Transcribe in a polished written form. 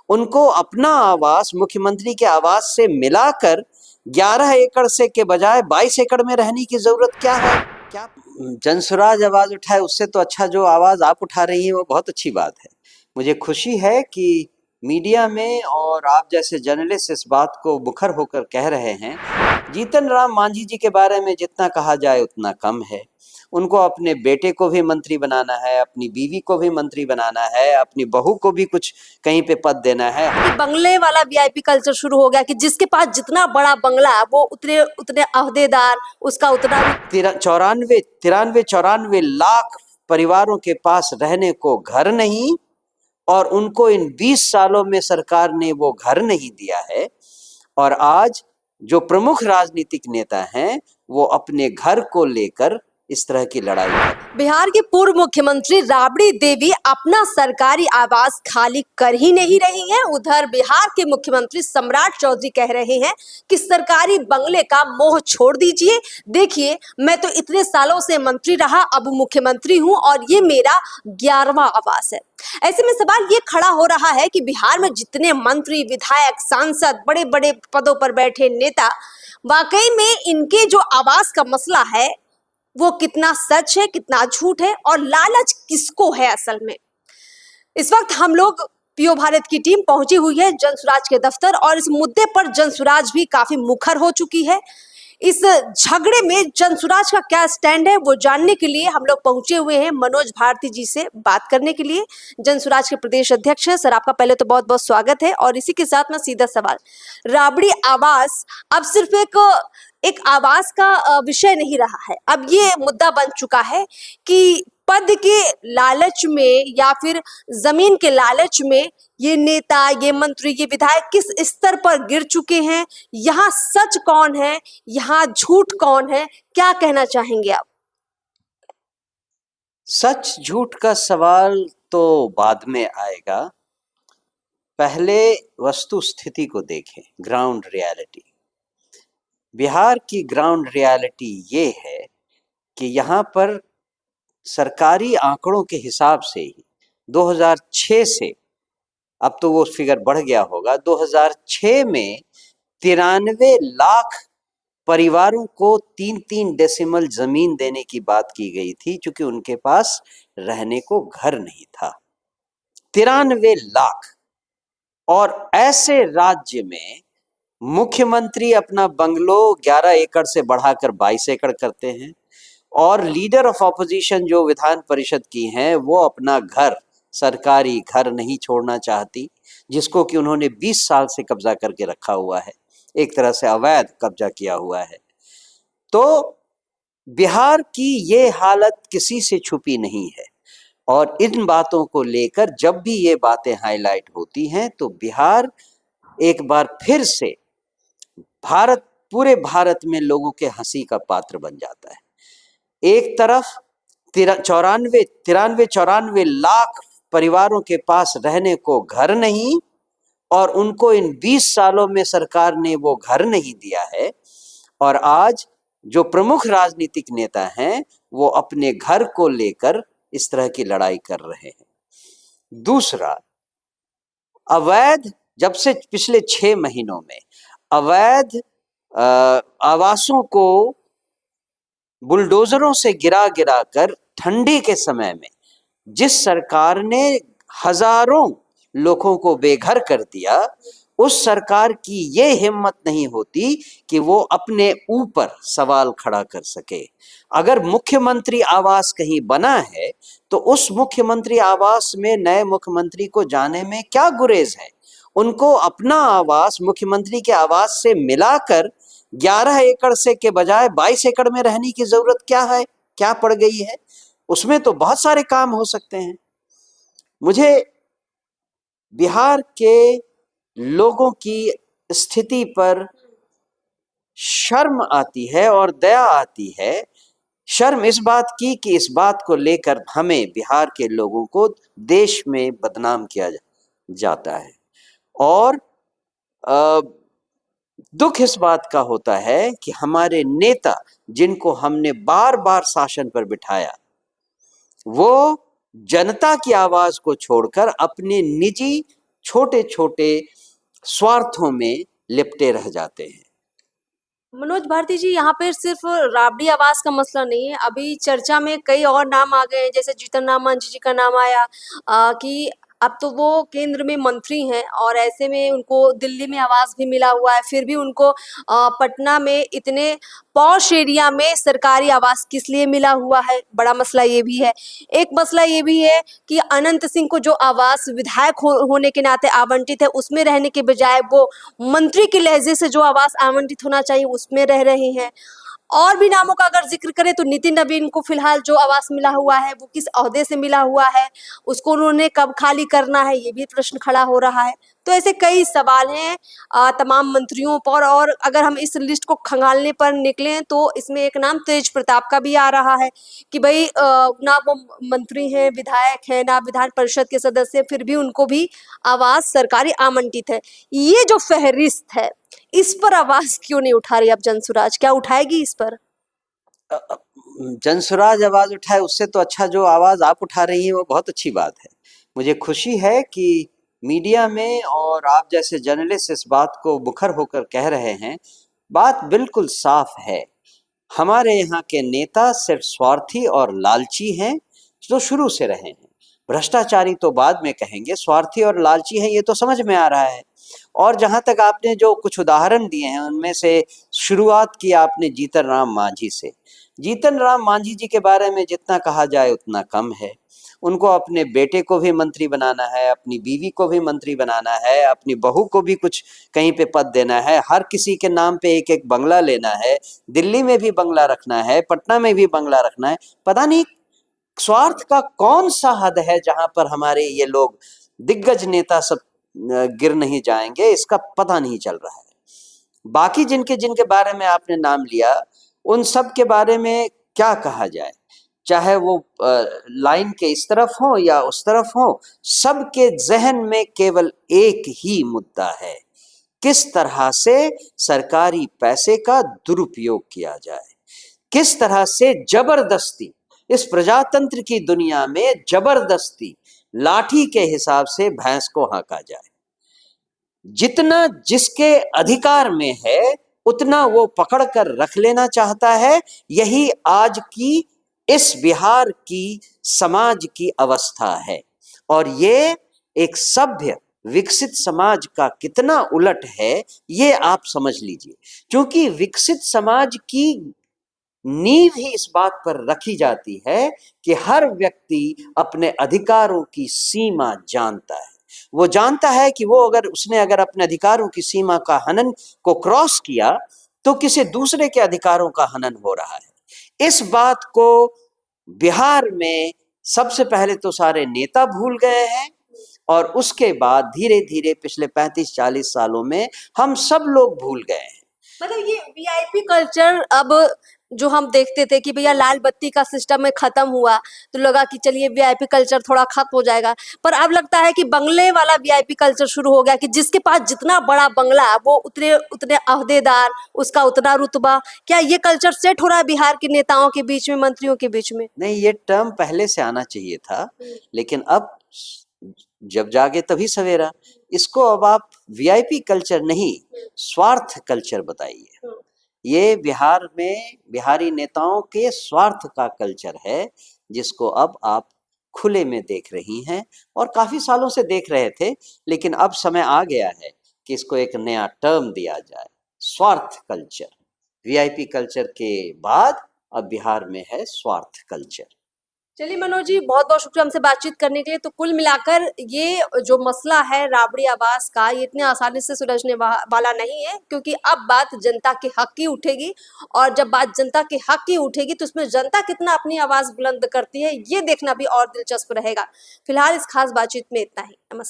उनको अपना आवास मुख्यमंत्री के आवास से मिलाकर 11 एकड़ से के बजाय 22 एकड़ में रहने की जरूरत क्या है? क्या जनसुराज आवाज उठाए? उससे तो अच्छा जो आवाज आप उठा रही हैं वो बहुत अच्छी बात है। मुझे खुशी है कि मीडिया में और आप जैसे जर्नलिस्ट इस बात को मुखर होकर कह रहे हैं। जीतन राम मांझी जी के बारे में जितना कहा जाए उतना कम है। उनको अपने बेटे को भी मंत्री बनाना है, अपनी बीवी को भी मंत्री बनाना है, अपनी बहू को भी कुछ कहीं पे पद देना है। कि बंगले वाला वीआईपी कल्चर शुरू हो गया कि जिसके पास जितना बड़ा बंगला वो उतने उतने अहदेदार, उसका उतना 94 लाख परिवारों के पास रहने को घर नहीं, और उनको इन 20 सालों में सरकार ने वो घर नहीं दिया है। और आज जो प्रमुख राजनीतिक नेता हैं वो अपने घर को लेकर इस तरह की लड़ाई कर। बिहार की पूर्व मुख्यमंत्री राबड़ी देवी अपना सरकारी आवास खाली कर ही नहीं रही हैं। उधर बिहार के मुख्यमंत्री सम्राट चौधरी कह रहे हैं कि सरकारी बंगले का मोह छोड़ दीजिए। देखिए, मैं तो इतने सालों से मंत्री रहा, अब मुख्यमंत्री हूं और ये मेरा 11वां आवास है। ऐसे में सवाल ये खड़ा हो रहा है कि बिहार में जितने मंत्री, विधायक, सांसद, बड़े बड़े पदों पर बैठे नेता, वाकई में इनके जो आवास का मसला है वो कितना सच है, कितना झूठ है और लालच किसको है असल में। इस वक्त हम लोग पीओ भारत की टीम पहुंची हुई है जनसुराज के दफ्तर और इस मुद्दे पर जनसुराज भी काफी मुखर हो चुकी है। इस झगड़े में जनसुराज का क्या स्टैंड है वो जानने के लिए हम लोग पहुंचे हुए हैं मनोज भारती जी से बात करने के लिए। जनसुराज के प्रदेश अध्यक्ष हैं सर, आपका पहले तो बहुत बहुत स्वागत है। और इसी के साथ में सीधा सवाल, राबड़ी आवास अब सिर्फ एक आवास का विषय नहीं रहा है, अब ये मुद्दा बन चुका है कि पद के लालच में या फिर जमीन के लालच में ये नेता, ये मंत्री, ये विधायक किस स्तर पर गिर चुके हैं। यहाँ सच कौन है, यहाँ झूठ कौन है, क्या कहना चाहेंगे आप? सच झूठ का सवाल तो बाद में आएगा, पहले वस्तु स्थिति को देखें, ग्राउंड रियलिटी। बिहार की ग्राउंड रियलिटी ये है कि यहाँ पर सरकारी आंकड़ों के हिसाब से ही 2006 से, अब तो वो फिगर बढ़ गया होगा, 2006 में 93 लाख परिवारों को 3-3 डेसिमल जमीन देने की बात की गई थी, क्योंकि उनके पास रहने को घर नहीं था। 93 लाख। और ऐसे राज्य में मुख्यमंत्री अपना बंगलो 11 एकड़ से बढ़ाकर 22 एकड़ करते हैं, और लीडर ऑफ ऑपोजिशन जो विधान परिषद की हैं वो अपना घर, सरकारी घर नहीं छोड़ना चाहती, जिसको कि उन्होंने 20 साल से कब्जा करके रखा हुआ है, एक तरह से अवैध कब्जा किया हुआ है। तो बिहार की ये हालत किसी से छुपी नहीं है, और इन बातों को लेकर जब भी ये बातें हाईलाइट होती हैं तो बिहार एक बार फिर से पूरे भारत में लोगों के हंसी का पात्र बन जाता है। एक तरफ 94 लाख परिवारों के पास रहने को घर नहीं, और उनको इन 20 सालों में सरकार ने वो घर नहीं दिया है। और आज जो प्रमुख राजनीतिक नेता हैं वो अपने घर को लेकर इस तरह की लड़ाई कर रहे हैं। दूसरा, अवैध, जब से पिछले 6 महीनों में अवैध आवासों को बुलडोजरों से गिरा गिरा कर ठंडी के समय में जिस सरकार ने हजारों लोगों को बेघर कर दिया, उस सरकार की ये हिम्मत नहीं होती कि वो अपने ऊपर सवाल खड़ा कर सके। अगर मुख्यमंत्री आवास कहीं बना है तो उस मुख्यमंत्री आवास में नए मुख्यमंत्री को जाने में क्या गुरेज है? उनको अपना आवास मुख्यमंत्री के आवास से मिलाकर 11 एकड़ से के बजाय 22 एकड़ में रहने की जरूरत क्या है, क्या पड़ गई है? उसमें तो बहुत सारे काम हो सकते हैं। मुझे बिहार के लोगों की स्थिति पर शर्म आती है और दया आती है। शर्म इस बात की कि इस बात को लेकर हमें, बिहार के लोगों को देश में बदनाम किया जाता है, और दुख इस बात का होता है कि हमारे नेता, जिनको हमने बार बार शासन पर बिठाया, वो जनता की आवाज को छोड़कर अपने निजी छोटे छोटे स्वार्थों में लिपटे रह जाते हैं। मनोज भारती जी, यहाँ पे सिर्फ राबड़ी आवास का मसला नहीं है, अभी चर्चा में कई और नाम आ गए हैं, जैसे जीतन राम मांझी जी का नाम आया कि अब तो वो केंद्र में मंत्री हैं और ऐसे में उनको दिल्ली में आवास भी मिला हुआ है, फिर भी उनको पटना में इतने पॉश एरिया में सरकारी आवास किस लिए मिला हुआ है, बड़ा मसला ये भी है। एक मसला ये भी है कि अनंत सिंह को जो आवास विधायक होने के नाते आवंटित है, उसमें रहने के बजाय वो मंत्री के लहजे से जो आवास आवंटित होना चाहिए उसमें रह रहे हैं। और भी नामों का अगर जिक्र करें तो नितिन नवीन को फिलहाल जो आवास मिला हुआ है वो किस ओहदे से मिला हुआ है, उसको उन्होंने कब खाली करना है, ये भी प्रश्न खड़ा हो रहा है। तो ऐसे कई सवाल हैं तमाम मंत्रियों पर, और अगर हम इस लिस्ट को खंगालने पर निकलें तो इसमें एक नाम तेज प्रताप का भी आ रहा है कि भाई ना वो मंत्री हैं, विधायक हैं, ना विधान परिषद के सदस्य, फिर भी उनको भी आवास सरकारी आवंटित है। ये जो फहरिस्त है, इस पर आवाज क्यों नहीं उठा रही अब जनसुराज, क्या उठाएगी इस पर? जनसुराज आवाज उठाए उससे तो अच्छा जो आवाज आप उठा रही हैं वो बहुत अच्छी बात है। मुझे खुशी है कि मीडिया में और आप जैसे जर्नलिस्ट इस बात को मुखर होकर कह रहे हैं। बात बिल्कुल साफ है, हमारे यहाँ के नेता सिर्फ स्वार्थी और लालची हैं, जो शुरू से रहे हैं। भ्रष्टाचारी तो बाद में कहेंगे, स्वार्थी और लालची हैं ये तो समझ में आ रहा है। और जहां तक आपने जो कुछ उदाहरण दिए हैं उनमें से शुरुआत की आपने जीतन राम मांझी से। जीतन राम मांझी जी के बारे में जितना कहा जाए उतना कम है। उनको अपने बेटे को भी मंत्री बनाना है, अपनी बीवी को भी मंत्री बनाना है, अपनी बहू को भी कुछ कहीं पे पद देना है, हर किसी के नाम पे एक एक बंगला लेना है, दिल्ली में भी बंगला रखना है, पटना में भी बंगला रखना है। पता नहीं स्वार्थ का कौन सा हद है जहां पर हमारे ये लोग दिग्गज नेता सब गिर नहीं जाएंगे, इसका पता नहीं चल रहा है। बाकी जिनके जिनके बारे में आपने नाम लिया उन सब के बारे में क्या कहा जाए, चाहे वो लाइन के इस तरफ हो या उस तरफ हो, सबके जहन में केवल एक ही मुद्दा है, किस तरह से सरकारी पैसे का दुरुपयोग किया जाए, किस तरह से जबरदस्ती इस प्रजातंत्र की दुनिया में जबरदस्ती लाठी के हिसाब से भैंस को हाँका जाए। जितना जिसके अधिकार में है उतना वो पकड़ कर रख लेना चाहता है। यही आज की इस बिहार की समाज की अवस्था है और ये एक सभ्य विकसित समाज का कितना उलट है ये आप समझ लीजिए। क्योंकि विकसित समाज की नींव ही इस बात पर रखी जाती है कि हर व्यक्ति अपने अधिकारों की सीमा जानता है। वो जानता है कि वो उसने अपने अधिकारों की सीमा का हनन को क्रॉस किया तो किसी दूसरे के अधिकारों का हनन हो रहा है। इस बात को बिहार में सबसे पहले तो सारे नेता भूल गए हैं और उसके बाद धीरे धीरे पिछले 35-40 सालों में हम सब लोग भूल गए हैं। मतलब ये वीआईपी कल्चर अब जो हम देखते थे कि भैया लाल बत्ती का सिस्टम में खत्म हुआ तो लगा कि चलिए वीआईपी कल्चर थोड़ा खत्म हो जाएगा, पर अब लगता है कि बंगले वाला वीआईपी कल्चर शुरू हो गया कि जिसके पास जितना बड़ा बंगला वो उतने उतने अहदेदार, उसका उतना रुतबा। क्या ये कल्चर सेट हो रहा है बिहार के नेताओं के बीच में, मंत्रियों के बीच में? नहीं, ये टर्म पहले से आना चाहिए था, लेकिन अब जब जागे तभी सवेरा। इसको अब आप वीआईपी कल्चर नहीं स्वार्थ कल्चर बताइए। ये बिहार में बिहारी नेताओं के स्वार्थ का कल्चर है जिसको अब आप खुले में देख रही हैं और काफी सालों से देख रहे थे, लेकिन अब समय आ गया है कि इसको एक नया टर्म दिया जाए, स्वार्थ कल्चर। वीआईपी कल्चर के बाद अब बिहार में है स्वार्थ कल्चर। चलिए मनोज जी, बहुत बहुत शुक्रिया हमसे बातचीत करने के लिए। तो कुल मिलाकर ये जो मसला है राबड़ी आवास का, ये इतने आसानी से सुलझने वाला नहीं है, क्योंकि अब बात जनता के हक की उठेगी और जब बात जनता के हक की उठेगी तो उसमें जनता कितना अपनी आवाज बुलंद करती है ये देखना भी और दिलचस्प रहेगा। फिलहाल इस खास बातचीत में इतना ही। नमस्कार।